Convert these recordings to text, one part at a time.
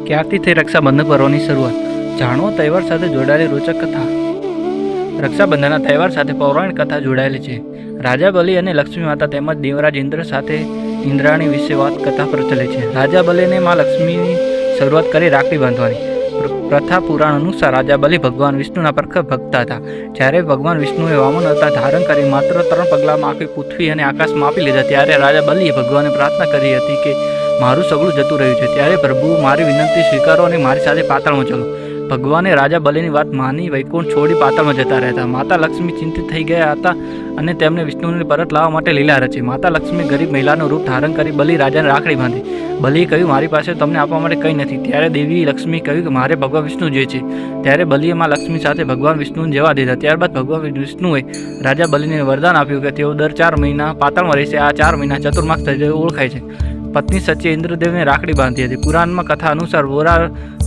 ક્યારથી થઈ રક્ષાબંધન પર્વની શરૂઆત? જાણો તહેવાર સાથે જોડાયેલી રોચક કથા. રક્ષાબંધનના તહેવાર સાથે પૌરાણિક કથા જોડાયેલી છે. રાજા બલિ અને લક્ષ્મી માતા તેમજ દેવરાજ ઇન્દ્ર સાથે ઇન્દ્રાણી વિશે વાત કથા પ્રચલિત છે. રાજા બલિને માં લક્ષ્મીની શરૂઆત કરી રાખડી બાંધવાની. પ્રથા પુરાણ અનુસાર રાજા બલિ ભગવાન વિષ્ણુના પ્રખર ભક્ત હતા. જ્યારે ભગવાન વિષ્ણુએ વામન અવતાર ધારણ કરી માત્ર 3 પગલામાં આખી પૃથ્વી અને આકાશ માપી લીધા, ત્યારે રાજા બલિએ ભગવાનને પ્રાર્થના કરી હતી કે મારું સગળું જતું રહ્યું છે, ત્યારે પ્રભુ મારી વિનંતી સ્વીકારો અને મારી સાથે પાતાળમાં ચલો. ભગવાને રાજા બલિની વાત માની વૈકુંઠ છોડી પાતાળમાં જતા રહેતા. માતા લક્ષ્મી ચિંતિત થઈ ગયા હતા અને તેમને વિષ્ણુને પરત લાવવા માટે લીલા રચી. માતા લક્ષ્મી ગરીબ મહિલાનું રૂપ ધારણ કરી બલિ રાજાને રાખડી બાંધી. બલિએ કહ્યું, મારી પાસે તમને આપવા માટે કંઈ નથી. ત્યારે દેવી લક્ષ્મી કહ્યું કે મારે ભગવાન વિષ્ણુ જોઈએ છે. ત્યારે બલિએ માં લક્ષ્મી સાથે ભગવાન વિષ્ણુને જવા દીધા. ત્યારબાદ ભગવાન વિષ્ણુએ રાજા બલિને વરદાન આપ્યું કે તેઓ દર 4 મહિના પાતાળમાં રહેશે. આ 4 મહિના ચતુર્માસ તરીકે ઓળખાય છે. પત્ની સચે ઇન્દ્રદેવને રાખડી બાંધી હતી. પુરાણમાં કથા અનુસાર વોરા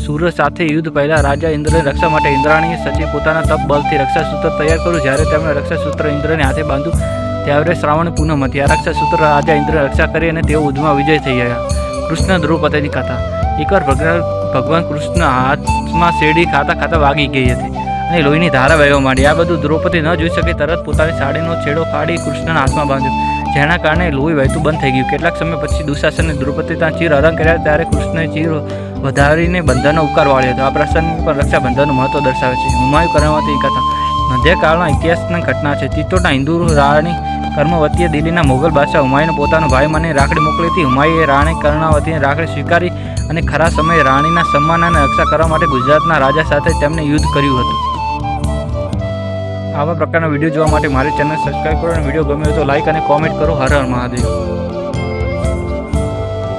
સુર સાથે યુદ્ધ પહેલા રાજા ઇન્દ્રની રક્ષા માટે ઇન્દ્રાણીએ સચે પોતાના તપ બલથી રક્ષાસૂત્ર તૈયાર કર્યું. જ્યારે તેમણે રક્ષાસૂત્ર ઇન્દ્રને હાથે બાંધ્યું ત્યારે શ્રાવણ પૂનમ હતી. આ રક્ષાસૂત્ર રાજા ઇન્દ્રની રક્ષા કરી અને તેઓ યુદ્ધમાં વિજય થઈ ગયા. કૃષ્ણ દ્રૌપદીની કથા. એકવાર ભગવાન કૃષ્ણ હાથમાં શેરડી ખાતા ખાતા વાગી ગઈ હતી અને લોહીની ધારા વહેવા માંડી. આ બધું દ્રૌપદી ન જોઈ શકે તરત પોતાની સાડીનો છેડો ફાડી કૃષ્ણના હાથમાં બાંધ્યો, જેના કારણે લોહી વહેતું બંધ થઈ ગયું. કેટલાક સમય પછી દુશાસને દ્રૌપદી ત્યાં ચીર હરણ કર્યા, ત્યારે કૃષ્ણએ ચીર વધારીને બંધનનો ઉકાર વાળ્યો હતો. આ પ્રસંગ પણ રક્ષાબંધનનું મહત્વ દર્શાવે છે. હુમાયુ કર્મવતીની કથા. મધ્યકાળના ઇતિહાસની ઘટના છે. ચિત્તોડના હિન્દુ રાણી કર્મવતીએ દિલ્હીના મોગલ બાદશાહ હુમાયુને પોતાનો ભાઈ માની રાખડી મોકલી હતી. હુમાયુએ રાણી કર્ણાવતીની રાખડી સ્વીકારી અને ખરા સમયે રાણીના સન્માન અને રક્ષા કરવા માટે ગુજરાતના રાજા સાથે તેમને યુદ્ધ કર્યું હતું. આવા પ્રકારના વિડીયો જોવા માટે મારી ચેનલ સબસ્ક્રાઈબ કરો અને વિડીયો ગમ્યો તો લાઈક અને કોમેન્ટ કરો. હર હર મહાદેવ.